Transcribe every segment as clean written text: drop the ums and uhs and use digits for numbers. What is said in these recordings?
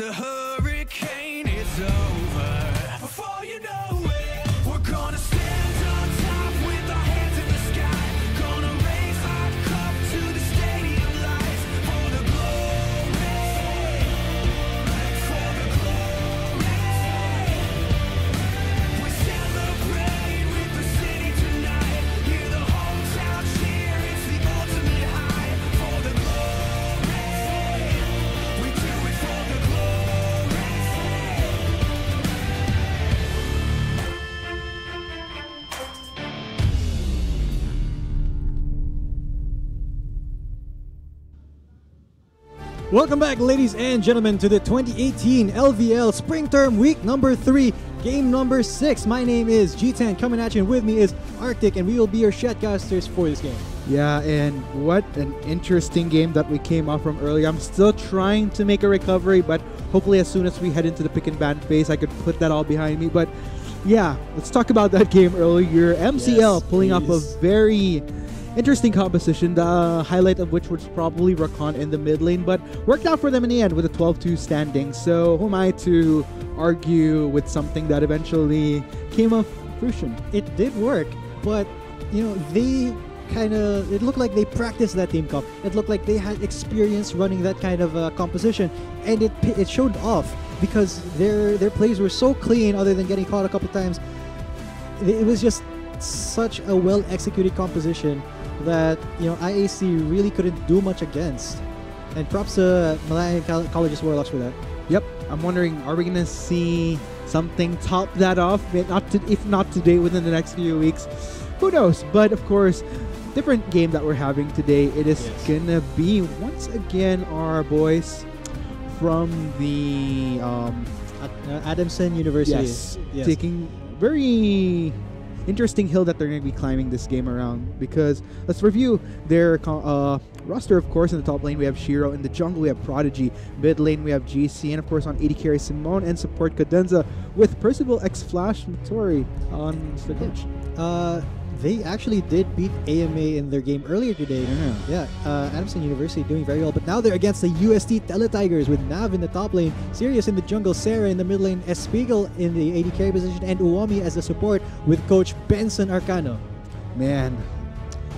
a hurricane, it's over. Before you know it, we're gonna stand on top with our hands in the sky. Gonna raise our cup to the stadium lights for the glory, for the glory. We celebrate with the city tonight. Hear the whole town cheer, it's the ultimate high for the glory. We do it for the glory. Welcome back, ladies and gentlemen, to the 2018 LVL Spring Term Week number 3, game number 6. My name is G10. Coming at you, and with me is Arctic, and we will be your chatcasters for this game. Yeah, and what an interesting game that we came off from earlier. I'm still trying to make a recovery, but hopefully as soon as we head into the pick and ban phase, I could put that all behind me. But yeah, let's talk about that game earlier. MCL Yes, pulling off a please. very interesting composition, the highlight of which was probably Rakan in the mid lane, but worked out for them in the end with a 12-2 standing. So who am I to argue with something that eventually came of fruition? It did work, but they it looked like they practiced that team comp. It looked like they had experience running that kind of composition, and it showed off because their plays were so clean. Other than getting caught a couple times, it was just such a well executed composition that IAC really couldn't do much against. And props to Malayan College's Warlocks for that. Yep, I'm wondering, are we gonna see something top that off? If not today, within the next few weeks, who knows? But of course, different game that we're having today. It is gonna be once again our boys from the Adamson University. yes, taking very interesting hill that they're going to be climbing this game around, because let's review their roster. Of course, in the top lane we have Shiro, in the jungle we have Prodigy, mid lane we have GC, and of course on AD carry Simone, and support Cadenza with Percival X Flash Matori on the coach. They actually did beat AMA in their game earlier today. Adamson University doing very well, but now they're against the UST Teletigers with Nav in the top lane, Sirius in the jungle, Sarah in the mid lane, Espiegel in the AD carry position, and Uwami as the support with coach Benson Arcano. Man,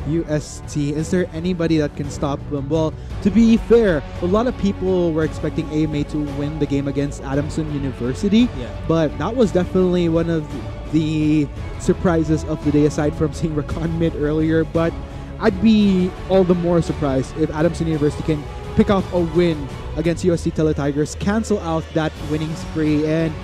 UST, is there anybody that can stop them? Well, to be fair, a lot of people were expecting AMA to win the game against Adamson University, but that was definitely one of the surprises of the day, aside from seeing Rakan mid earlier. But I'd be all the more surprised if Adamson University can pick off a win against UST Teletigers, cancel out that winning spree, and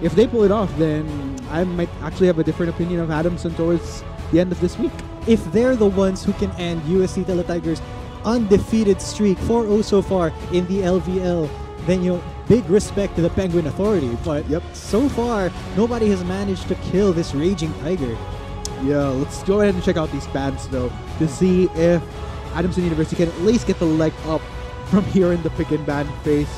if they pull it off, then I might actually have a different opinion of Adamson towards the end of this week. If they're the ones who can end UST Teletigers' undefeated streak 4-0 so far in the LVL, then big respect to the Penguin Authority. But so far nobody has managed to kill this raging tiger. Yeah, let's go ahead and check out these bans though, to see if Adamson University can at least get the leg up from here in the pick and ban phase.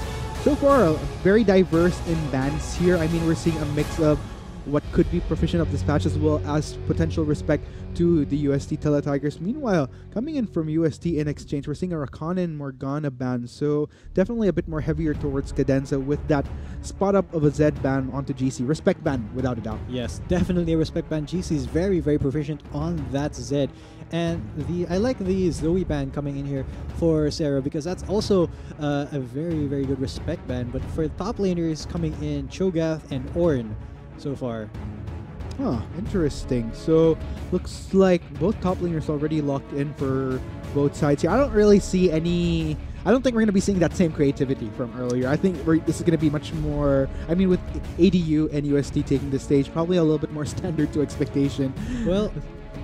So far, very diverse in bans here. I mean, we're seeing a mix of what could be proficient of dispatch as well as potential respect to the UST Teletigers. Meanwhile, coming in from UST in exchange, we're seeing a Rakan and Morgana ban, so definitely a bit more heavier towards Cadenza with that spot up of a Zed ban onto GC. Respect ban, without a doubt. Yes, definitely a respect ban. GC is very, very proficient on that Zed. And I like the Zoe ban coming in here for Sarah, because that's also a very, very good respect ban. But for top laners coming in, Cho'Gath and Ornn so far. Huh, interesting. So, looks like both top laners already locked in for both sides here. I don't really see any... I don't think we're going to be seeing that same creativity from earlier. I think this is going to be much more... I mean, with ADU and UST taking the stage, probably a little bit more standard to expectation. Well,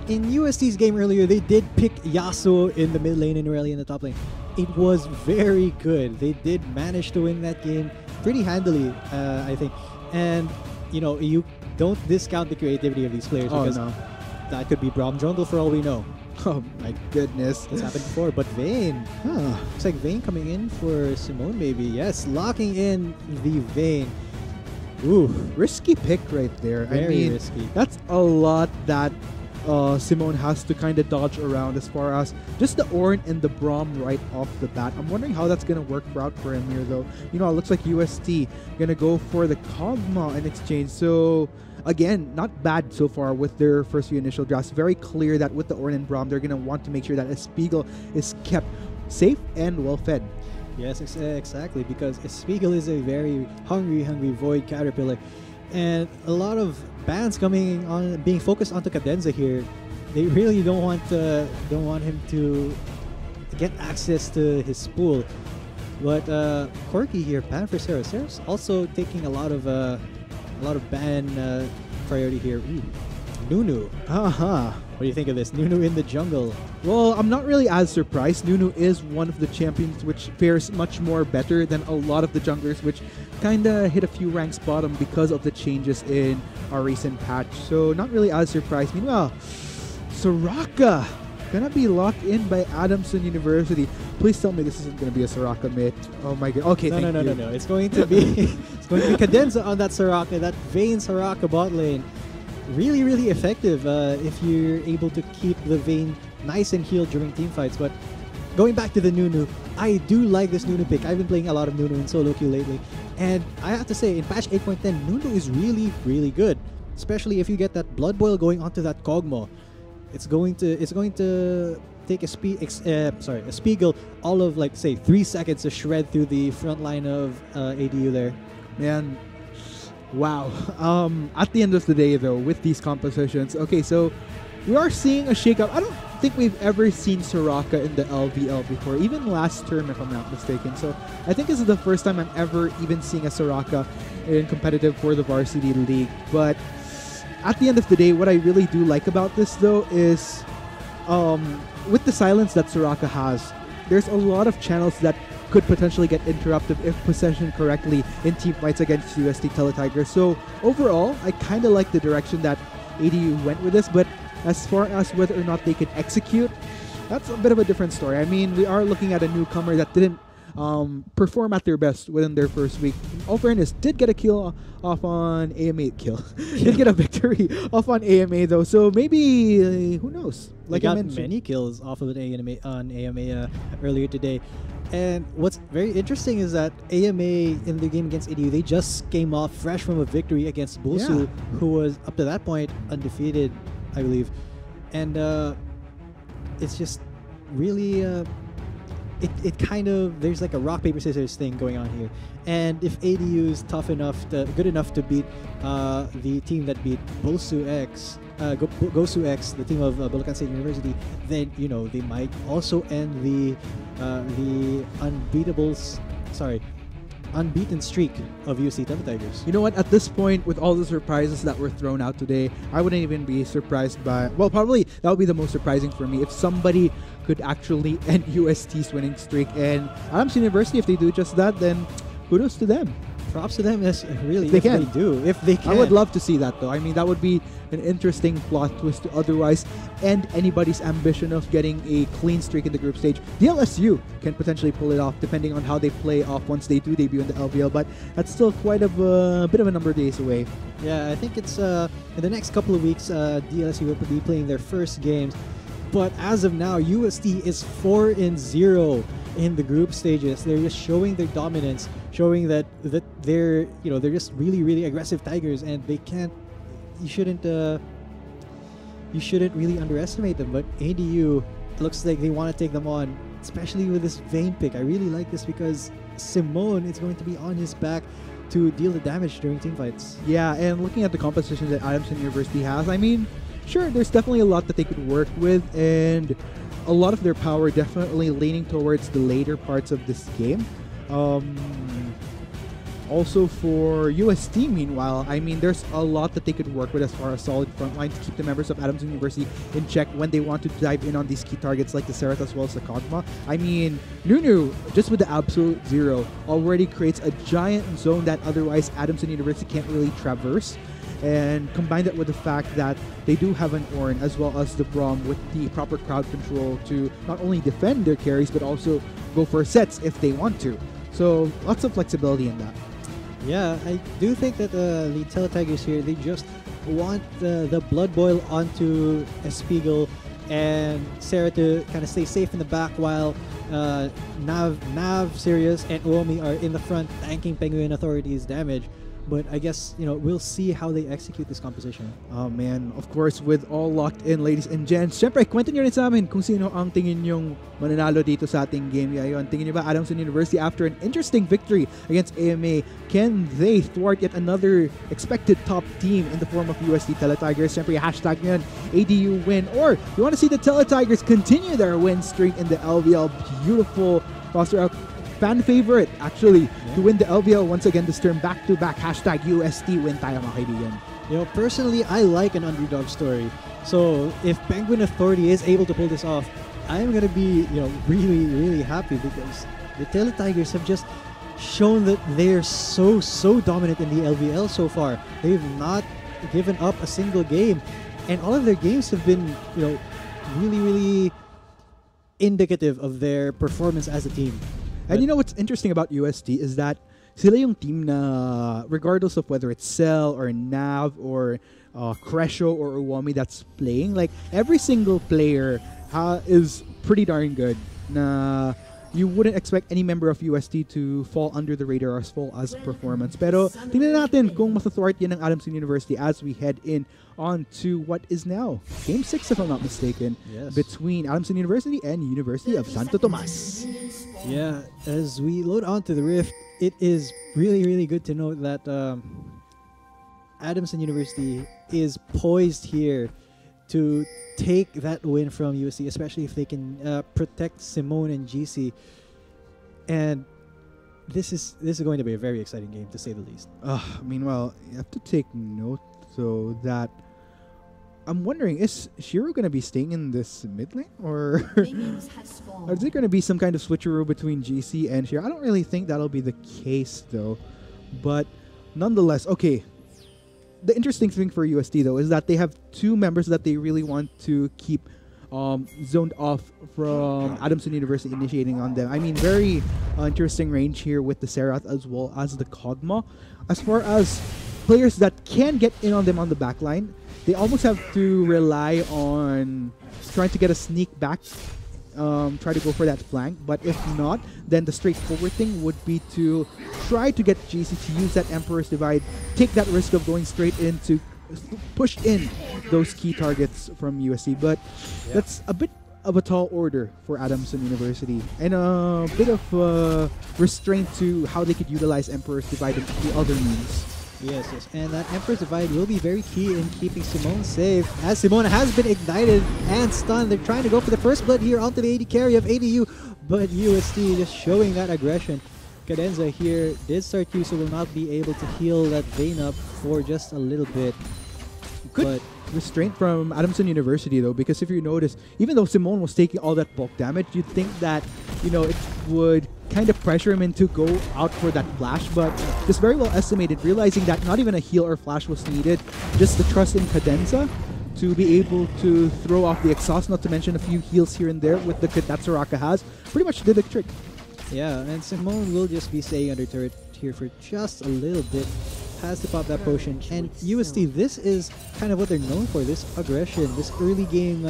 in UST's game earlier, they did pick Yasuo in the mid lane and Irelia in the top lane. It was very good. They did manage to win that game pretty handily, I think. And, you don't discount the creativity of these players, because that could be Braum Jungle for all we know. Oh my goodness. That's happened before. But Vayne. Looks like Vayne coming in for Simone maybe. Yes, locking in the Vayne. Ooh, risky pick right there. Very risky. That's a lot that Simone has to kind of dodge around as far as just the Ornn and the Braum right off the bat. I'm wondering how that's going to work out for him here, though. You know, it looks like UST going to go for the Kog'Maw in exchange. So, again, not bad so far with their first few initial drafts. Very clear that with the Ornn and Braum, they're going to want to make sure that Espiegel is kept safe and well fed. Yes, exactly, because Spiegel is a very hungry Void Caterpillar, and a lot of bans coming on, being focused onto Cadenza here. They really don't want him to get access to his spool. But Corki here, ban for Sarah. Sarah's also taking a lot of ban priority here. Ooh, Nunu. What do you think of this? Nunu in the jungle. Well, I'm not really as surprised. Nunu is one of the champions which fares much more better than a lot of the junglers which kind of hit a few ranks bottom because of the changes in our recent patch. So not really as surprised. Meanwhile, Soraka gonna be locked in by Adamson University. Please tell me this isn't gonna be a Soraka mid. Oh my god. Okay, thank you. No. It's going to be Cadenza on that Soraka, that Vayne Soraka bot lane. Really, really effective if you're able to keep the Vayne nice and healed during team fights. But going back to the Nunu, I do like this Nunu pick. I've been playing a lot of Nunu in solo queue lately, and I have to say, in patch 8.10, Nunu is really, really good. Especially if you get that Blood Boil going onto that Kog'Maw. It's going to take a Spiegel all of, like, say 3 seconds to shred through the front line of ADU there. Man, wow. At the end of the day, though, with these compositions, okay, so we are seeing a shakeup. I don't think we've ever seen Soraka in the LVL before, even last term, if I'm not mistaken. So I think this is the first time I'm ever even seeing a Soraka in competitive for the Varsity League. But at the end of the day, what I really do like about this, though, is with the silence that Soraka has, there's a lot of channels that could potentially get interrupted if positioned correctly in team fights against UST Teletiger. So overall, I kind of like the direction that ADU went with this, but as far as whether or not they can execute, that's a bit of a different story. I mean, we are looking at a newcomer that didn't perform at their best within their first week. In all fairness, did get a kill off on AMA. Did get a victory off on AMA, though. So maybe, who knows? Like, I mentioned, many kills off of an AMA earlier today. And what's very interesting is that AMA in the game against ADU, they just came off fresh from a victory against Bulsu, who was up to that point undefeated, I believe. And it's just really it kind of, there's like a rock paper scissors thing going on here. And if ADU is good enough to beat the team that beat Gosu X, the team of Bulacan State University, then they might also end the unbeaten streak of UST Tigers. You know what? At this point, with all the surprises that were thrown out today, I wouldn't even be surprised by. Well, probably that would be the most surprising for me if somebody could actually end UST's winning streak. And Adamson University, if they do just that, then kudos to them. Props to them, if they can. I would love to see that, though. I mean, that would be an interesting plot twist to otherwise end anybody's ambition of getting a clean streak in the group stage. The LSU can potentially pull it off, depending on how they play off once they do debut in the LVL, but that's still quite a bit of a number of days away. Yeah, I think it's in the next couple of weeks, DLSU will be playing their first games. But as of now, UST is 4-0 in the group stages. They're just showing their dominance, showing that they're just really, really aggressive Tigers, and they can't. You shouldn't really underestimate them. But ADU looks like they want to take them on, especially with this Vayne pick. I really like this because Simone is going to be on his back to deal the damage during team fights. Yeah, and looking at the composition that Adamson University has, I mean, sure, there's definitely a lot that they could work with, and a lot of their power definitely leaning towards the later parts of this game. Also for UST, meanwhile, I mean, there's a lot that they could work with as far as solid front line to keep the members of Adamson University in check when they want to dive in on these key targets like the Serath as well as the Kog'Maw. I mean, Nunu, just with the absolute zero, already creates a giant zone that otherwise Adamson University can't really traverse. And combine that with the fact that they do have an Ornn as well as the Braum with the proper crowd control to not only defend their carries but also go for sets if they want to. So lots of flexibility in that. Yeah, I do think that the Teletigers here, they just want the blood boil onto Espiegel and Sarah to kind of stay safe in the back while Nav, Sirius, and Uomi are in the front tanking Penguin Authority's damage. But I guess, we'll see how they execute this composition. Oh man, of course, with all locked in, ladies and gents. Siyempre, kwento nyo rin sa amin kung sino ang tingin nyong mananalo dito sa ating game. Ngayon, tingin nyo ba Adamson University, after an interesting victory against AMA, can they thwart yet another expected top team in the form of UST Teletigers? Siyempre, hashtag nyo yun, ADU win. Or you want to see the Teletigers continue their win streak in the LVL. Beautiful roster out. Fan favorite, actually, to win the LVL once again this term, back-to-back. Hashtag UST win tayo, mga kaibigan. Personally, I like an underdog story. So if Penguin Authority is able to pull this off, I'm going to be, really, really happy because the Teletigers have just shown that they're so dominant in the LVL so far. They've not given up a single game. And all of their games have been, really, really indicative of their performance as a team. And you know what's interesting about UST is that sila yung team na regardless of whether it's Cell or Nav or Crescio or Uwami that's playing, like every single player is pretty darn good. Na you wouldn't expect any member of UST to fall under the radar as full as performance. Pero tingnan natin kung masathwart yan ng Adamson University as we head in on to what is now Game 6, if I'm not mistaken, between Adamson University and University of Santo Tomas. Yeah, as we load onto the Rift, it is really, really good to note that Adamson University is poised here to take that win from USC, especially if they can protect Simone and GC. And this is going to be a very exciting game, to say the least. Meanwhile, you have to take note, though, that I'm wondering, is Shiro going to be staying in this mid lane? Or is there going to be some kind of switcheroo between GC and Shiro? I don't really think that'll be the case, though. But nonetheless, okay. The interesting thing for UST, though, is that they have two members that they really want to keep zoned off from Adamson University initiating on them. I mean, very interesting range here with the Serath as well as the Kog'Maw. As far as players that can get in on them on the back line, they almost have to rely on trying to get a sneak back, try to go for that flank. But if not, then the straightforward thing would be to try to get GC to use that Emperor's Divide, take that risk of going straight in to push in those key targets from USC. But that's a bit of a tall order for Adamson University and a bit of restraint to how they could utilize Emperor's Divide and the other means. Yes. And that Emperor's Divide will be very key in keeping Simone safe, as Simone has been ignited and stunned. They're trying to go for the first blood here onto the AD carry of ADU, but UST just showing that aggression. Cadenza here did start Q, so will not be able to heal that Vayne up for just a little bit. Good restraint from Adamson University, though, because if you notice, even though Simone was taking all that bulk damage, you'd think that, it would kind of pressure him into go out for that flash, but just very well estimated, realizing that not even a heal or flash was needed, just the trust in Cadenza to be able to throw off the exhaust, not to mention a few heals here and there with the kit that Soraka has, pretty much did the trick. Yeah, and Simone will just be staying under turret here for just a little bit. Has to pop that potion, and UST, this is kind of what they're known for, this aggression, this early game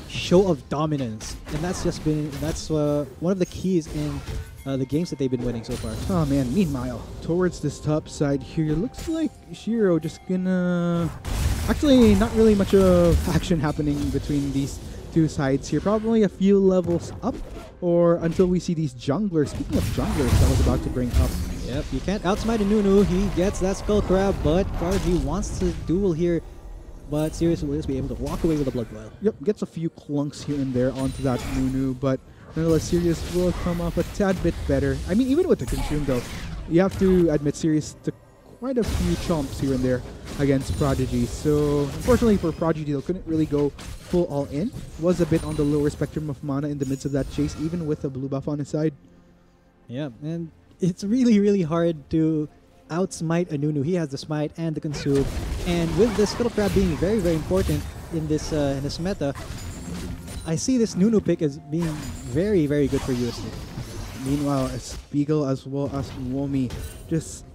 show of dominance, and that's one of the keys in the games that they've been winning so far. Oh man, meanwhile, towards this top side here, looks like Shiro just gonna... Actually, not really much of action happening between these two sides here. Probably a few levels up, or until we see these junglers. Speaking of junglers, that was about to bring up. Yep, you can't outsmite a Nunu. He gets that Skull Crab, but Prodigy wants to duel here. But Sirius will just be able to walk away with a Blood Boil. Yep, gets a few clunks here and there onto that Nunu, but nonetheless, Sirius will come off a tad bit better. I mean, even with the Consume, though, you have to admit Sirius took quite a few chomps here and there against Prodigy. So, unfortunately for Prodigy, they couldn't really go full all-in. Was a bit on the lower spectrum of mana in the midst of that chase, even with a blue buff on his side. Yeah, and it's really, really hard to outsmite a Nunu. He has the smite and the consume, and with the Scuttle Crab being very, very important in this meta, I see this Nunu pick as being very, very good for UST. Meanwhile, Spiegel as well as Uomi just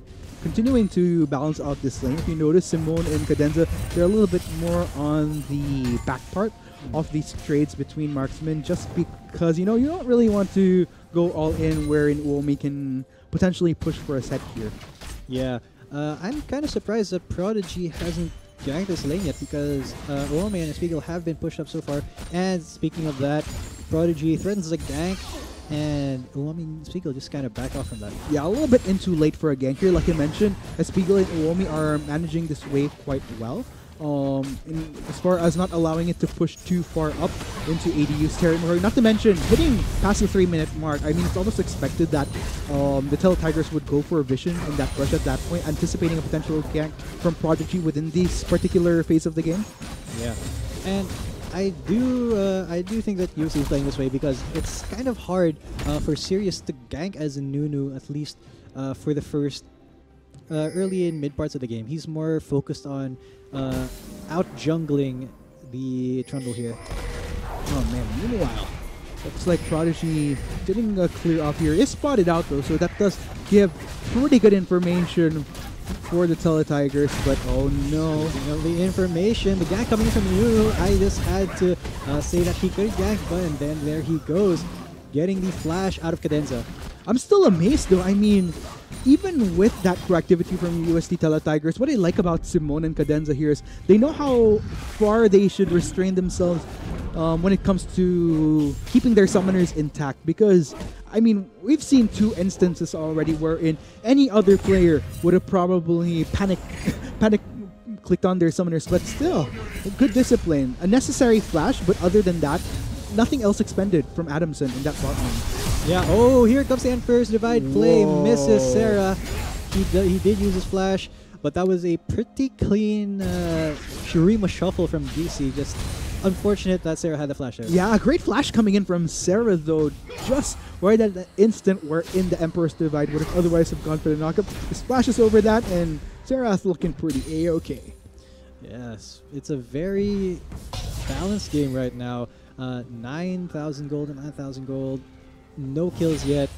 continuing to balance out this lane. If you notice, Simone and Cadenza, they're a little bit more on the back part of these trades between marksmen, just because, you know, you don't really want to go all in wherein Uomi can potentially push for a set here. Yeah, I'm kind of surprised that Prodigy hasn't ganked this lane yet, because Uomi and Spiegel have been pushed up so far. And speaking of that, Prodigy threatens a gank, and Uomi and Spiegel just kind of back off from that. Yeah, a little bit in too late for a gank here. Like I mentioned, Spiegel and Uomi are managing this wave quite well. As far as not allowing it to push too far up into ADU's territory. Not to mention, hitting past the 3-minute mark, I mean, it's almost expected that the Teletigers would go for a vision in that rush at that point, anticipating a potential gank from Prodigy within this particular phase of the game. Yeah, and I do think that UST is playing this way because it's kind of hard for Sirius to gank as a Nunu, at least for the first early and mid parts of the game. He's more focused on out jungling the Trundle here. Oh man, meanwhile, looks like Prodigy getting a clear off here. Is spotted out though, so that does give pretty good information for the Teletigers, but oh no. You know, the information, the gank coming in from Nunu, I just had to say that he could gank, but and then there he goes, getting the flash out of Cadenza. I'm still amazed though. I mean, even with that proactivity from UST Teletigers, what I like about Simone and Cadenza here is they know how far they should restrain themselves when it comes to keeping their summoners intact. Because, I mean, we've seen 2 instances already wherein any other player would have probably panic clicked on their summoners, but still, good discipline. A necessary flash, but other than that, nothing else expended from Adamson in that bot lane. Yeah, oh, here comes the Emperor's Divide play. Whoa. Misses Sarah. He did use his flash, but that was a pretty clean Shurima shuffle from DC. Just unfortunate that Sarah had the flash there. Yeah, a great flash coming in from Sarah though, just right at the instant wherein the Emperor's Divide would have otherwise have gone for the knockup. He splashes over that, and Sarah's looking pretty A-okay. Yes, it's a very balanced game right now. 9,000 gold and 9,000 gold. No kills yet.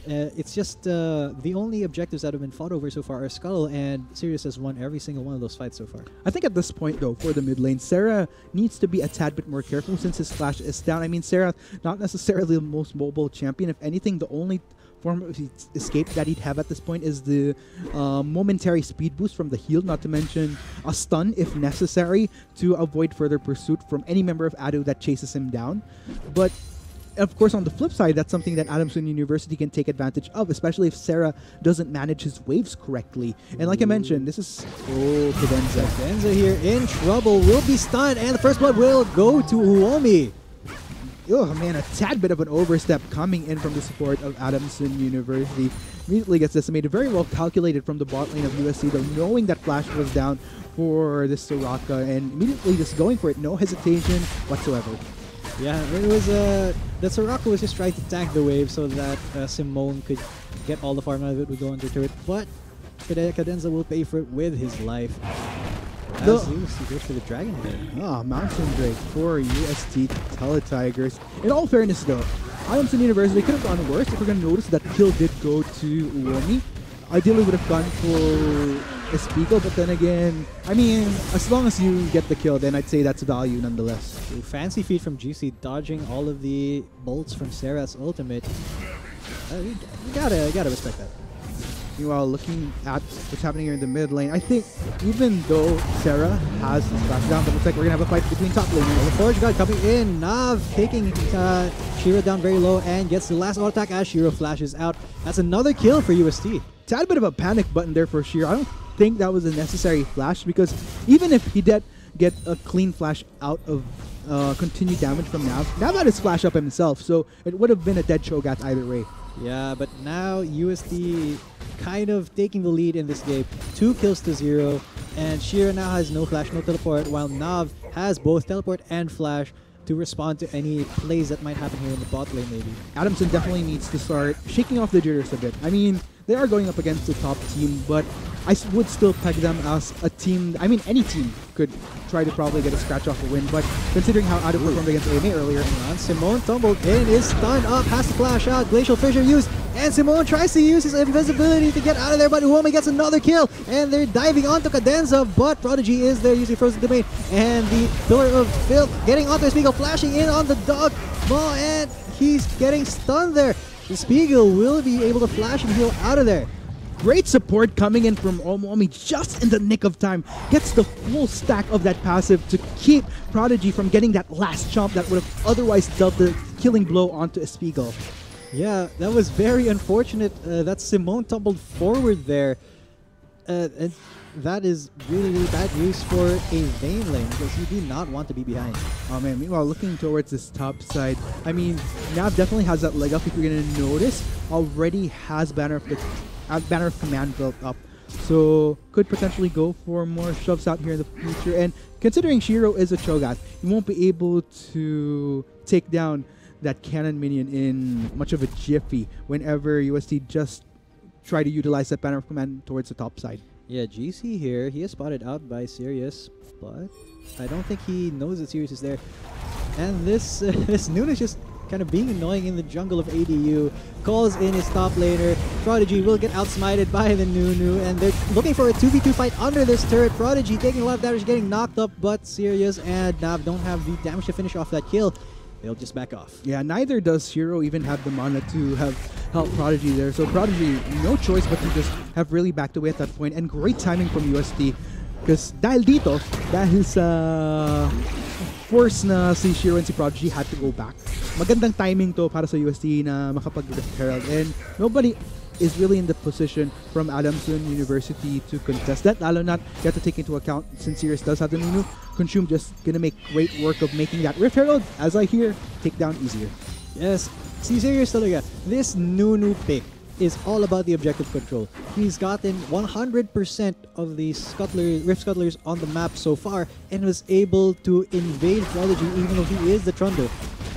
It's just the only objectives that have been fought over so far are Skull, and Sirius has won every single one of those fights so far. I think at this point, though, for the mid lane, Sarah needs to be a tad bit more careful since his flash is down. I mean, Sarah, not necessarily the most mobile champion. If anything, the only form of escape that he'd have at this point is the momentary speed boost from the heal, not to mention a stun if necessary to avoid further pursuit from any member of Ado that chases him down. But of course, on the flip side, that's something that Adamson University can take advantage of, especially if Sarah doesn't manage his waves correctly. And like I mentioned, this is... Oh, Cadenza. Cadenza here in trouble, will be stunned, and the first blood will go to Uomi. Oh man, a tad bit of an overstep coming in from the support of Adamson University. Immediately gets decimated. Very well calculated from the bot lane of USC, though, knowing that flash was down for this Soraka, and immediately just going for it. No hesitation whatsoever. Yeah, it was that Soraka was just trying to tank the wave so that Simone could get all the farm out of it with going into it, but Cadenza will pay for it with his life. As he goes for the dragon there. Ah, Mountain Drake for UST Teletigers. In all fairness though, Adamson University could have gone worse. If we're going to notice that kill did go to Uomi. Ideally would have gone for Espigo, but then again, I mean, as long as you get the kill, then I'd say that's value nonetheless. Ooh, fancy feat from GC, dodging all of the bolts from Sarah's ultimate. You gotta respect that. Meanwhile, looking at what's happening here in the mid lane, I think even though Sarah has the splash down, but looks like we're going to have a fight between top laners. The Forge God coming in, Nav taking Shiro down very low and gets the last auto attack as Shiro flashes out. That's another kill for UST. Tad bit of a panic button there for Shiro. I don't think that was a necessary flash, because even if he did get a clean flash out of continued damage from Nav had his flash up himself, so it would have been a dead Cho'Gath either way. Yeah, but now UST kind of taking the lead in this game. 2 kills to 0, and Shiro now has no flash, no teleport, while Nav has both teleport and flash to respond to any plays that might happen here in the bot lane maybe. Adamson definitely needs to start shaking off the jitters a bit. I mean, they are going up against the top team, but I would still peg them as a team, I mean any team could try to probably get a scratch off a win. But considering how Adam performed against AMA earlier, And Simone tumbled in, is stunned up, has to flash out, Glacial Fissure used, and Simone tries to use his invisibility to get out of there, but Uome gets another kill, and they're diving onto Cadenza, but Prodigy is there using Frozen Domain, and the Pillar of Filth getting onto Spiegel, flashing in on the dog maw, and he's getting stunned there. The Spiegel will be able to flash and heal out of there. great support coming in from Omomi just in the nick of time. Gets the full stack of that passive to keep Prodigy from getting that last chomp that would have otherwise dealt the killing blow onto Espiegel. Yeah, that was very unfortunate that Simone tumbled forward there. And that is really, really bad news for a Vayne lane because you do not want to be behind. Oh man, meanwhile, looking towards this top side, I mean, Nav definitely has that leg up. If you're going to notice, already has Banner of Command built up. So could potentially go for more shoves out here in the future. And considering Shiro is a Cho'Gath, you won't be able to take down that cannon minion in much of a jiffy whenever UST just try to utilize that Banner of Command towards the top side. Yeah, GC here, he is spotted out by Sirius, but I don't think he knows that Sirius is there. And this this Noon is just kind of being annoying in the jungle of ADU. Calls in his top laner. Prodigy will get outsmited by the Nunu, and they're looking for a 2v2 fight under this turret. Prodigy taking a lot of damage, getting knocked up, but Sirius and Nav don't have the damage to finish off that kill. They'll just back off. Yeah, neither does Shiro even have the mana to have help Prodigy there. So Prodigy, no choice but to just have really backed away at that point. And great timing from UST. Because dahil dito, dahil sa force na si Shiro and si Prodigy had to go back. Magandang timing to para sa UST na makapag-Rift Herald. And nobody is really in the position from Adamson University to contest that. Lalo not, you have to take into account since Sirius does have the Nunu. Consume just gonna make great work of making that Rift Herald, as I hear, take down easier. Yes, si Sirius talaga. This Nunu pick is all about the objective control. He's gotten 100% of the Rift Scuttlers on the map so far and was able to invade Prodigy even though he is the Trundle.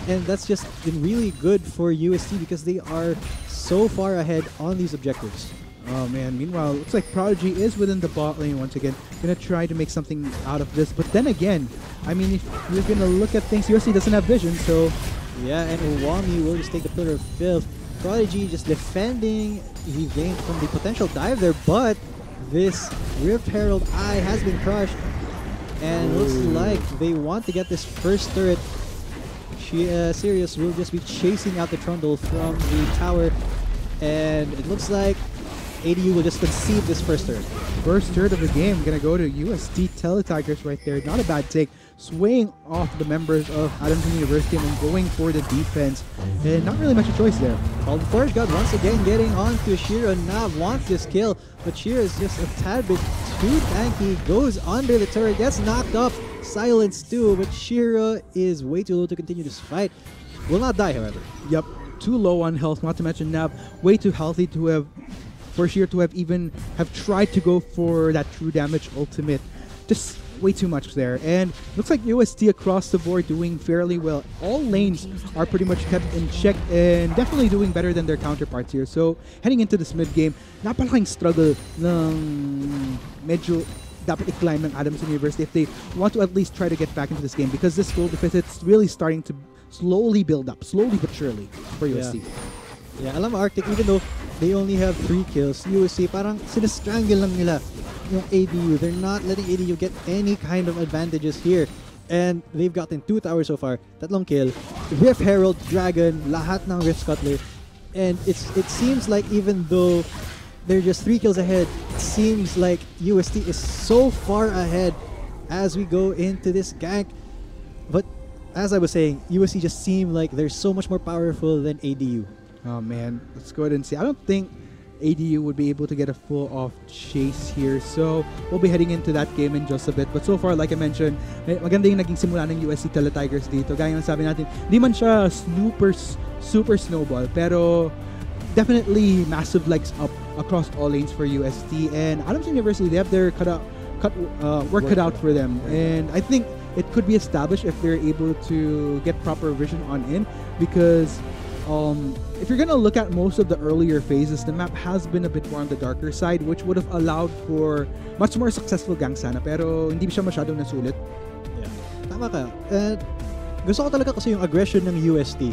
And that's just been really good for UST because they are so far ahead on these objectives. Oh man, meanwhile, looks like Prodigy is within the bot lane once again. Gonna try to make something out of this. But then again, I mean, if you're gonna look at things, USC doesn't have vision, so... Yeah, and Uwami will just take the Pillar of Filth. Prodigy just defending the Vayne from the potential dive there, but this Rift Herald Eye has been crushed. And looks like they want to get this first turret. Sirius will just be chasing out the Trundle from the tower. And it looks like ADU will just concede this first turret. First turret of the game, gonna go to UST Teletigers right there. Not a bad take. Swaying off the members of Adamson University and going for the defense. And not really much of a choice there. Well, the Forge God once again getting onto Shira. Nav wants this kill, but Shira is just a tad bit too tanky. Goes under the turret, gets knocked up. Silence too, but Shira is way too low to continue this fight. Will not die, however. Yep, too low on health, not to mention Nav way too healthy to have... for Shira to have even tried to go for that true damage ultimate. Just way too much there. And looks like UST across the board doing fairly well. All lanes are pretty much kept in check and definitely doing better than their counterparts here. So heading into this mid game, napalaking struggle ng medyo dapat i-climb ng Adamson University if they want to at least try to get back into this game, because this goal deficit's really starting to slowly build up, slowly but surely for UST. Yeah, alam mo Arctic, even though they only have 3 kills, USC parang sinastrangle lang nila yung ADU. They're not letting ADU get any kind of advantages here. And they've gotten 2 towers so far, tatlong kill, Rift Herald, Dragon, lahat ng Rift Scuttler. And it seems like even though they're just 3 kills ahead, it seems like UST is so far ahead as we go into this gank. But as I was saying, USC just seem like they're so much more powerful than ADU. Oh man, let's go ahead and see. I don't think ADU would be able to get a full-off chase here. So, we'll be heading into that game in just a bit. But so far, like I mentioned, maganda yung naging simula ng USC Teletigers dito. Gaya ng sabi natin, di man siya super snowball, pero definitely massive legs up across all lanes for UST. And Adamson University, they have their work cut out for them. And I think it could be established if they're able to get proper vision on in, because If you're gonna look at most of the earlier phases, the map has been a bit more on the darker side, which would have allowed for much more successful gang sana, pero hindi siya masyadong nasulit. Yeah. Tama ka. And gusto ko talaga kasi yung aggression ng UST.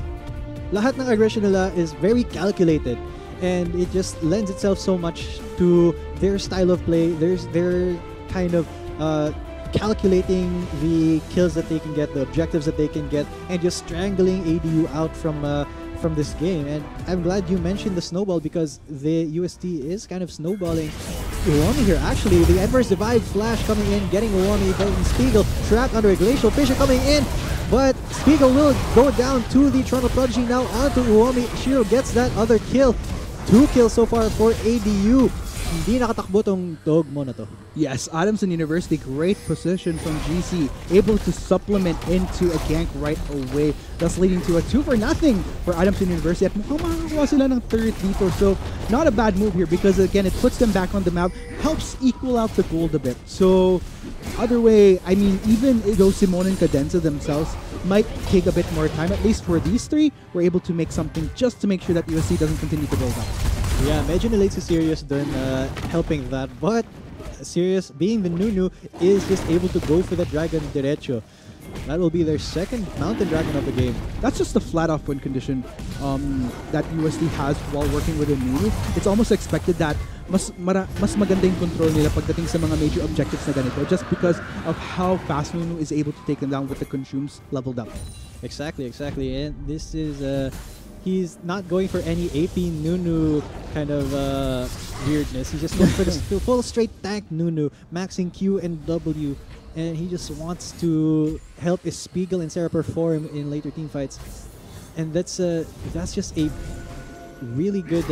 Lahat ng aggression nila is very calculated. And it just lends itself so much to their style of play. Their kind of calculating the kills that they can get, the objectives that they can get, and just strangling ADU out from this game. And I'm glad you mentioned the snowball because the UST is kind of snowballing Uwami here. Actually, the adverse divide flash coming in, getting Uwami, but Spiegel trapped under a glacial fissure coming in. But Spiegel will go down to the Toronto Prodigy now onto Uwami. Shiro gets that other kill. 2 kills so far for ADU. Hindi nakatakbo tong dog mo na to. Yes, Adamson University, great position from GC, able to supplement into a gank right away, thus leading to a 2-0 for Adamson University. At mukhang makakakuha sila ng third dito, so not a bad move here because again, it puts them back on the map, helps equal out the gold a bit. So, other way, I mean, even though Simone and Cadenza themselves might take a bit more time, at least for these three, we're able to make something just to make sure that USC doesn't continue to build up. Yeah, medyo nalate si Sirius dun helping that, but Sirius, being the Nunu, is just able to go for the Dragon Derecho. That will be their second Mountain Dragon of the game. That's just the flat-off win condition that USD has while working with a Nunu. It's almost expected that mas maganda yung control nila pagdating sa mga major objectives na ganito just because of how fast Nunu is able to take them down with the consumes leveled up. Exactly. And this is he's not going for any AP Nunu kind of weirdness. He's just going for the full straight tank Nunu, maxing Q and W, and he just wants to help his Spiegel and Sarah perform in later team fights. And that's just a really good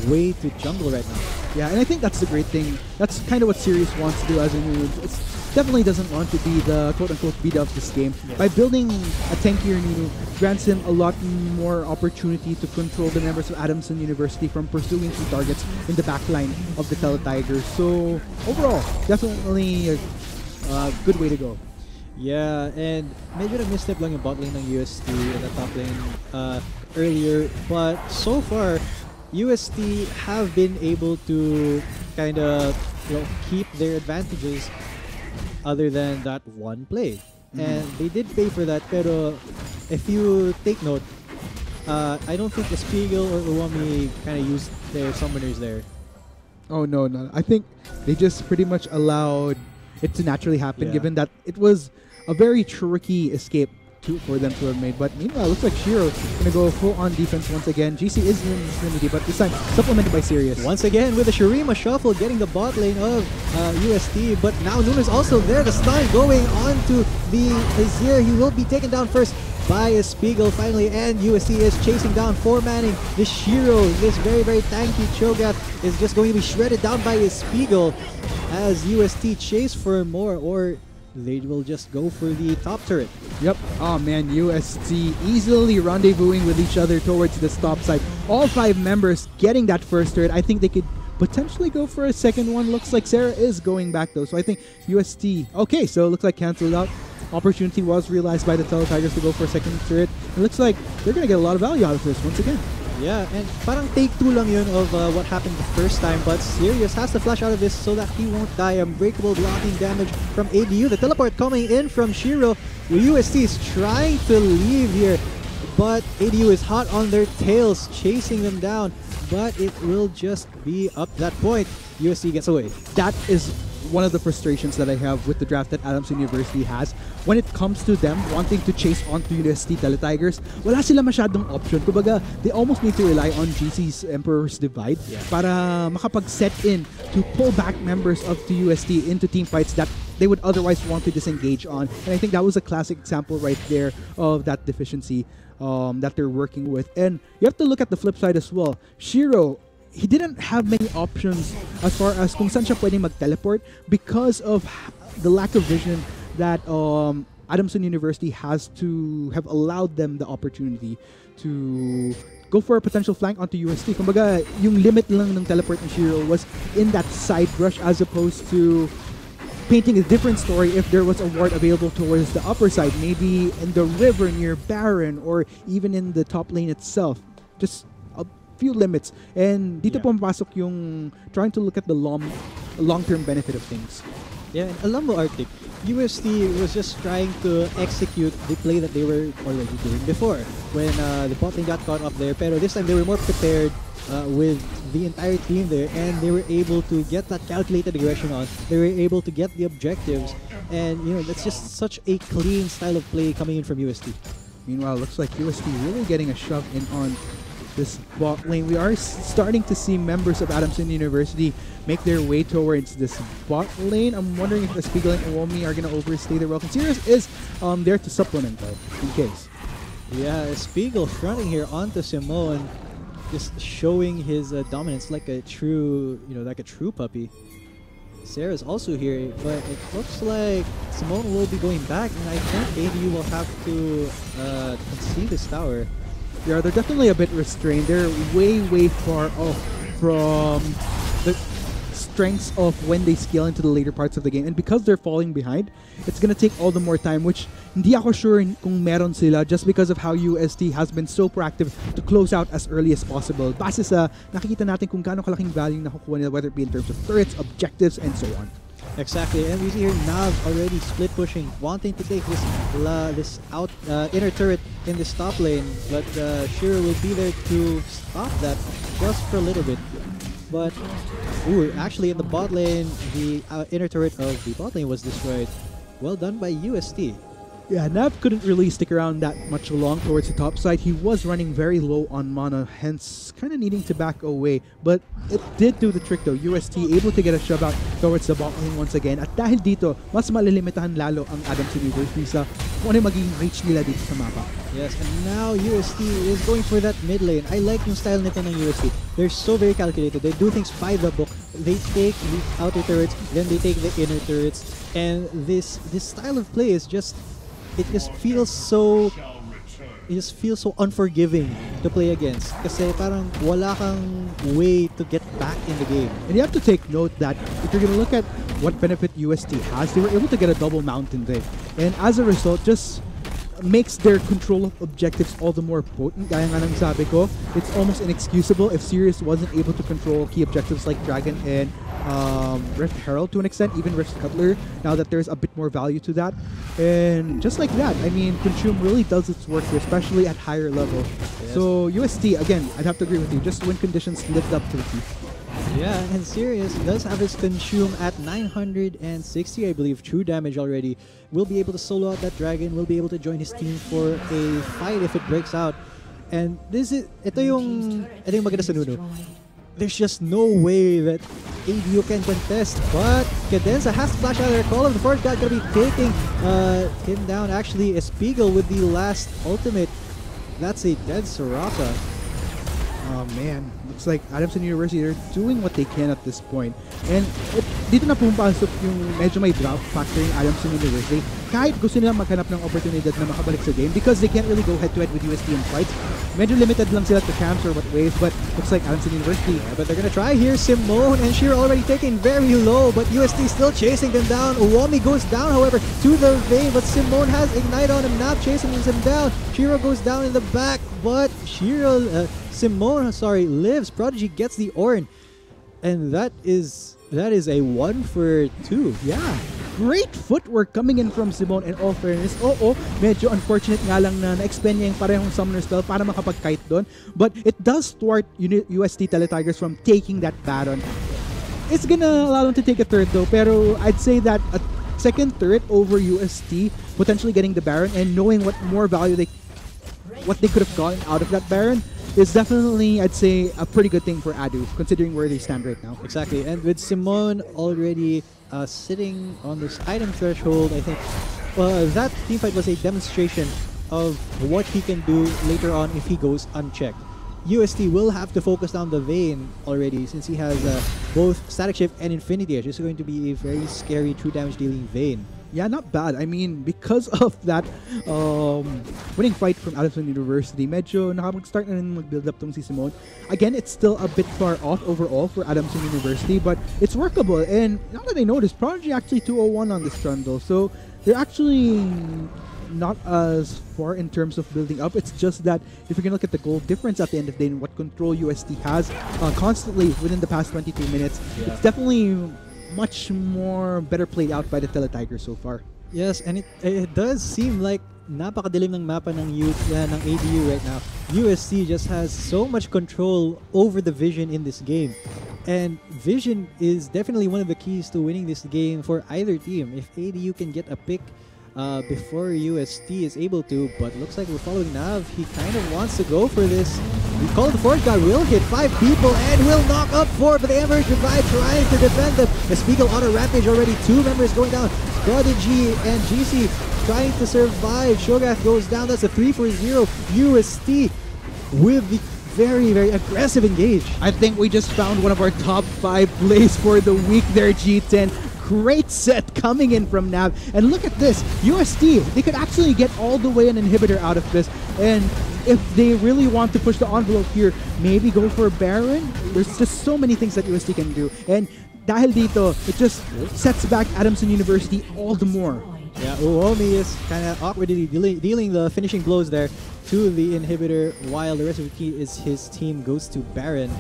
way to jungle right now. Yeah, and I think that's the great thing. That's kind of what Sirius wants to do as a Nunu. It's definitely doesn't want to be the quote-unquote beta of this game. Yeah. By building a tankier Nunu grants him a lot more opportunity to control the members of Adamson University from pursuing key targets in the backline of the Teletigers. So overall, definitely a good way to go. Yeah, and medyo nag-misstep lang yung bot lane ng UST and the top lane earlier, but so far UST have been able to kind of keep their advantages other than that one play. And they did pay for that, pero if you take note, I don't think the Spiegel or Uwami kind of used their summoners there. Oh no. I think they just pretty much allowed it to naturally happen, Yeah. given that it was a very tricky escape for them to have made. But meanwhile, it looks like Shiro gonna go full on defense once again. GC is in vicinity, but this time supplemented by Sirius. Once again with the Shurima shuffle getting the bot lane of UST, but now Nunu's also there. The stun going on to the Azir. He will be taken down first by a Spiegel finally, and UST is chasing down 4-manning. The Shiro, this very, very tanky Cho'Gath, is just going to be shredded down by a Spiegel as UST chase for more, or they will just go for the top turret. Yep. Oh man, UST easily rendezvousing with each other towards the top side. All 5 members getting that first turret. I think they could potentially go for a second one. Looks like Sarah is going back though, so I think UST. Okay, so it looks like canceled out. Opportunity was realized by the Teletigers to go for a second turret. It looks like they're gonna get a lot of value out of this once again. Yeah, and parang take 2 lang yun of what happened the first time, but Sirius has to flash out of this so that he won't die. Unbreakable blocking damage from ADU. The teleport coming in from Shiro. UST is trying to leave here, but ADU is hot on their tails, chasing them down, but it will just be up that point. UST gets away. That is one of the frustrations that I have with the draft that Adamson University has. When it comes to them wanting to chase onto UST Teletigers, wala sila masyadong option. Kumbaga, they almost need to rely on GC's Emperor's Divide para makapag-set in to pull back members of the UST into team fights that they would otherwise want to disengage on. And I think that was a classic example right there of that deficiency that they're working with. And you have to look at the flip side as well. Shiro, he didn't have many options as far as kung saan siya pwedeng mag-teleport because of the lack of vision that Adamson University has to have allowed them the opportunity to go for a potential flank onto UST. Kumbaga, yung limit lang ng teleport ni Shiro was in that side rush as opposed to painting a different story if there was a ward available towards the upper side, maybe in the river near Baron or even in the top lane itself. Just a few limits. And dito pumapasok yung trying to look at the long-term benefit of things. Yeah, and alam mo, Arctic, UST was just trying to execute the play that they were already doing before when the bot lane got caught up there. Pero this time they were more prepared with the entire team there, and they were able to get that calculated aggression on. They were able to get the objectives, and that's just such a clean style of play coming in from UST. Meanwhile, looks like UST really getting a shove in on this bot lane. We are starting to see members of Adamson University make their way towards this bot lane. I'm wondering if Espigal and Uomi are going to overstay their welcome. Sirius is there to supplement though, in case. Yeah, Espigal fronting here onto Simone, just showing his dominance like a true, puppy. Sarah's also here, but it looks like Simone will be going back, and I think ADU will have to concede this tower. Yeah, they're definitely a bit restrained. They're way far off from the strengths of when they scale into the later parts of the game. And because they're falling behind, it's gonna take all the more time, which hindi ako sure kung meron sila just because of how UST has been so proactive to close out as early as possible. Base sa nakikita natin kung gaano kalaking value nakukuha nila, whether it be in terms of turrets, objectives, and so on. Exactly, and we see here Nav already split pushing, wanting to take this inner turret in this top lane, but Shiro will be there to stop that just for a little bit. But actually in the bot lane, the inner turret of the bot lane was destroyed. Well done by UST. Yeah, Nav couldn't really stick around that much long towards the top side. He was running very low on mana, hence kind of needing to back away. But it did do the trick though. UST able to get a shove out towards the bot lane once again. At dahil dito, mas malilimitahan lalo ang Adamson University sa kung ano magiging reach nila dito sa mapa. Yes, and now UST is going for that mid lane. I like yung style nito ng UST. They're so very calculated. They do things by the book. They take the outer turrets, then they take the inner turrets. And this style of play is just... It just feels so unforgiving to play against. Kasi parang wala kang way to get back in the game. And you have to take note that if you're going to look at what benefit UST has, they were able to get a double mountain there. And as a result, just makes their control of objectives all the more potent. Gaya nga ng sabi ko, it's almost inexcusable if Sirius wasn't able to control key objectives like Dragon and Rift Herald to an extent, even Rift Cutler, now that there's a bit more value to that. And just like that, I mean, Consume really does its work here, especially at higher level. Yes. So UST, again, I'd have to agree with you, just win conditions lived up to the key. Yeah, and Sirius does have his Consume at 960, I believe, true damage already. Will be able to solo out that dragon, will be able to join his team for a fight if it breaks out. And ito yung maganda sa Nuno. There's just no way that ADU can contest, but Cadenza has to flash out their call of the forest god, gonna be taking him down. Actually, Espigal with the last ultimate. That's a dead Soraka. Oh man, looks like Adamson University, they're doing what they can at this point. And dito na pumapasok yung medyo may drop factor yung Adamson University. Kahit gusto nila maghanap ng oportunidad na makabalik sa game because they can't really go head-to-head with UST in fights. Medyo limited lang sila to camps or what waves, but looks like Adamson University. Yeah, but they're gonna try here. Simone and Shiro already taken very low, but UST still chasing them down. Uomi goes down, however, to the vein, but Simone has Ignite on him, not chasing him down. Shiro goes down in the back, but Simone lives. Prodigy gets the Ornn, and that is a 1 for 2. Yeah, great footwork coming in from Simone, and all fairness, medyo unfortunate nga lang na na-expend niya yung parehong summoner spell para makapag-kite doon, but it does thwart UST Teletigers from taking that Baron. It's gonna allow them to take a third though, pero I'd say that a second turret over UST, potentially getting the Baron and knowing what more value what they could have gotten out of that Baron is definitely, I'd say, a pretty good thing for Adu, considering where they stand right now. Exactly, and with Simone already sitting on this item threshold, I think that teamfight was a demonstration of what he can do later on if he goes unchecked. UST will have to focus down the Vayne already since he has both Static Shift and Infinity Edge. This is going to be a very scary true damage dealing Vayne. Yeah, not bad. I mean, because of that winning fight from Adamson University, medyo nakapag-start na rin mag-build up tong si Simone. Again, it's still a bit far off overall for Adamson University, but it's workable. And now that I noticed, Prodigy actually 201 on this trundle, so they're actually not as far in terms of building up. It's just that if you're gonna look at the goal difference at the end of the day and what control UST has constantly within the past 22 minutes, it's definitely much more better played out by the Teletigers so far. Yes, and it does seem like napakadilim ng mapa ng ng ADU right now. UST just has so much control over the vision in this game. And vision is definitely one of the keys to winning this game for either team. If ADU can get a pick before UST is able to, but looks like we're following Nav. He kind of wants to go for this. We call the fourth guy, will hit 5 people and will knock up 4, but the Embers revive, trying to defend them. The Spiegel on a rampage already, 2 members going down. Prodigy and GC trying to survive. Shogath goes down, that's a 3 for 0. UST with the very, very aggressive engage. I think we just found one of our top 5 plays for the week there, G10. Great set coming in from Nav. And look at this, UST, they could actually get all the way an inhibitor out of this. And if they really want to push the envelope here, maybe go for Baron. There's just so many things that UST can do. And dahil dito, it just sets back Adamson University all the more. Yeah, Uomi is kind of awkwardly dealing the finishing blows there to the inhibitor, while the rest of his team goes to Baron.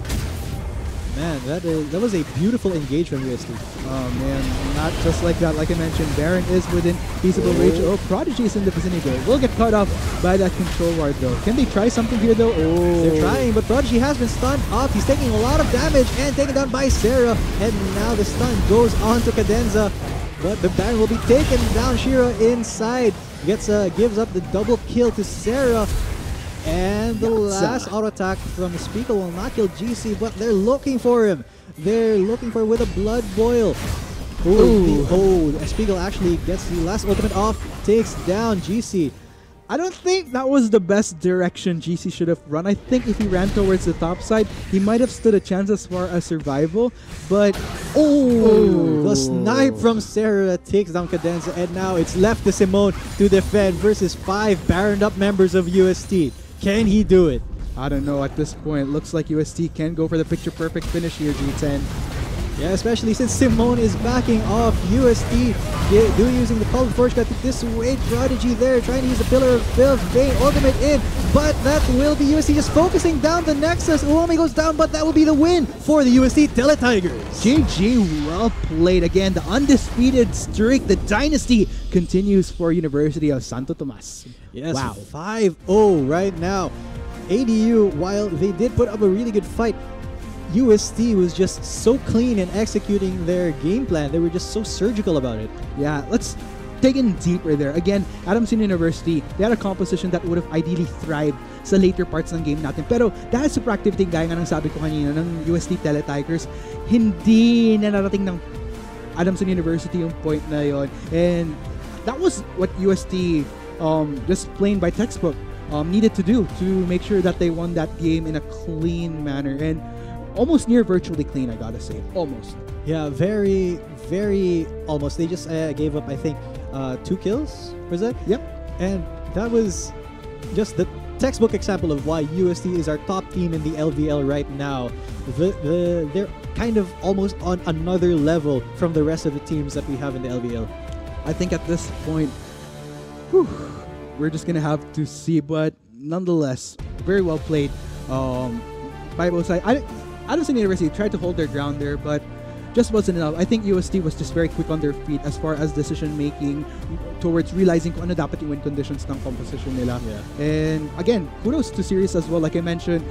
Man, that was a beautiful engage from UST. Oh man, not just like that. Like I mentioned, Baron is within feasible range. Oh, Prodigy is in the vicinity though. Will get cut off by that control ward though. Can they try something here though? Oh, they're trying, but Prodigy has been stunned off. He's taking a lot of damage and taken down by Sarah. And now the stun goes on to Cadenza. But the Baron will be taken down. Shira inside gives up the double kill to Sarah. And the last auto attack from the Speaker will not kill GC, but they're looking for him. They're looking for him with a blood boil. Oh, Spiegel actually gets the last ultimate off, takes down GC. I don't think that was the best direction GC should have run. I think if he ran towards the top side, he might have stood a chance as far as survival. But the snipe from Sarah takes down Cadenza, and now it's left to Simone to defend versus 5 Baroned up members of UST. Can he do it? I don't know at this point. Looks like UST can go for the picture-perfect finish here, G10. Yeah, especially since Simone is backing off UST, using the Call of Forge to dissuade Prodigy there, trying to use the Pillar of Fame ultimate in, but that will be UST just focusing down the Nexus. Uomi goes down, but that will be the win for the UST Teletigers. GG, well played. Again, the undisputed streak, the dynasty continues for University of Santo Tomas. Yes, wow. 5-0 right now. ADU, while they did put up a really good fight, UST was just so clean in executing their game plan. They were just so surgical about it. Yeah, let's dig in deeper there. Again, Adamson University, they had a composition that would have ideally thrived sa later parts ng game natin. Pero dahil sa proactivity, gaya nga ng sabi ko kanina, ng UST Teletigers, hindi na narating ng Adamson University yung point na yon. And that was what UST, just plain by textbook, needed to do to make sure that they won that game in a clean manner. And almost near virtually clean, I gotta say. Almost. Yeah, very, very almost. They just gave up, I think, 2 kills, was it? Yep. And that was just the textbook example of why UST is our top team in the LVL right now. They're kind of almost on another level from the rest of the teams that we have in the LVL. I think at this point, we're just gonna have to see, but nonetheless, very well played by both sides. Adamson University tried to hold their ground there, but just wasn't enough. I think UST was just very quick on their feet as far as decision making towards realizing kung ano dapat yung win conditions ng composition nila. Yeah. And again, kudos to Sirius as well. Like I mentioned,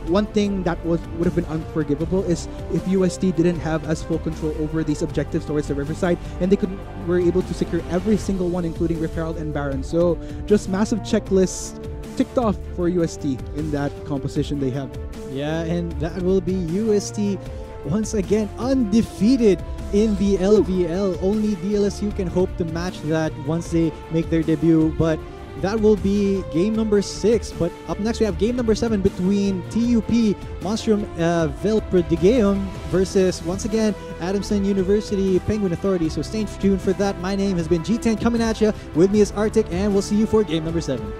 one thing that would have been unforgivable is if UST didn't have as full control over these objectives towards the Riverside, and they were able to secure every single one, including Rift Herald and Baron. So just massive checklists ticked off for UST in that composition they have. Yeah, and that will be UST once again undefeated in the LVL. Only DLSU can hope to match that once they make their debut, but that will be game number 6. But up next, we have game number 7 between TUP Monstrum Velprodigium versus, once again, Adamson University Penguin Authority. So stay tuned for that. My name has been G10 coming at you. With me is Arctic, and we'll see you for game number 7.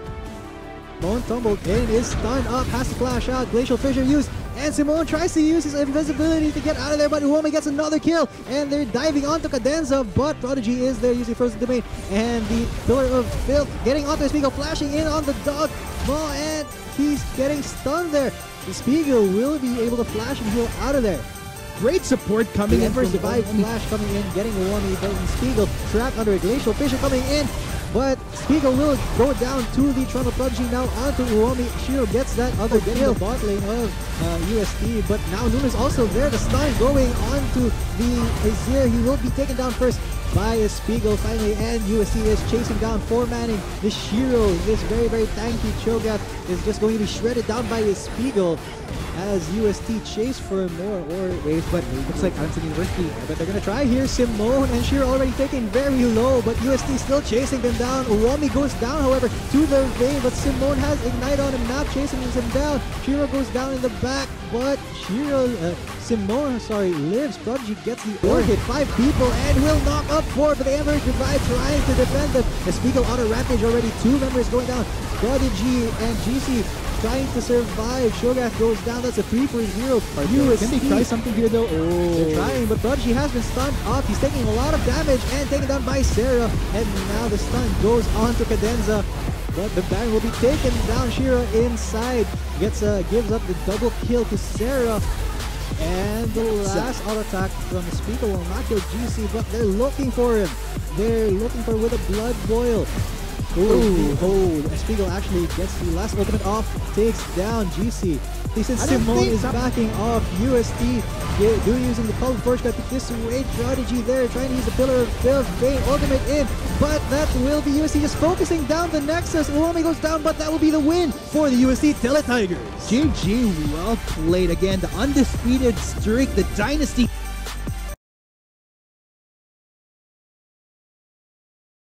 Simone tumbled in, is stunned up, has to flash out. Glacial Fissure used, and Simone tries to use his invisibility to get out of there, but Uomi gets another kill, and they're diving onto Cadenza, but Prodigy is there using Frozen Domain, and the Pillar of Filth getting onto Spiegel, flashing in on the dog, and he's getting stunned there. The Spiegel will be able to flash and heal out of there. Great support coming in from Survive flash coming in, getting Uomi, but Spiegel trapped under a Glacial Fissure coming in. But Spiegel will go down to the Toronto Prodigy, now onto Uomi. Shiro gets that other kill. The bot lane of UST, but now Nuna's also there. The stun going onto the Azir. He will be taken down first by a Spiegel finally, and UST is chasing down 4-manning. The Shiro, this very, very tanky Cho'Gath, is just going to be shredded down by his Spiegel as UST chase for more or waves, but looks like Adamson University. But they're gonna try here. Simone and Shiro already taken very low, but UST still chasing them down. Uomi goes down, however, to the vein, but Simone has Ignite on him now, chasing him down. Shiro goes down in the back, but Simone lives. Prodigy gets the orb hit. 5 people and will knock up 4, but the Embers Divide trying to defend them. The Spiegel on a rampage already. 2 members going down. Prodigy and GC trying to survive. Cho'Gath goes down. That's a 3-for-0. Can they try something here though? Oh. They're trying, but Prodigy has been stunned off. He's taking a lot of damage and taken down by Sarah. And now the stun goes on to Cadenza. But the bang will be taken down. Shiro inside gives up the double kill to Sarah. And the last auto attack from the Spiegel will not kill GC, but they're looking for him. They're looking for with a blood boil. Spiegel actually gets the last ultimate off, takes down GC. They said Simone is backing off. UST using the Call of Forge to dissuade Prodigy there, trying to use the Pillar of Filth, Vein ultimate in, but that will be UST just focusing down the Nexus. Uomi goes down, but that will be the win for the UST Teletigers. GG, well played again. The undisputed streak, the dynasty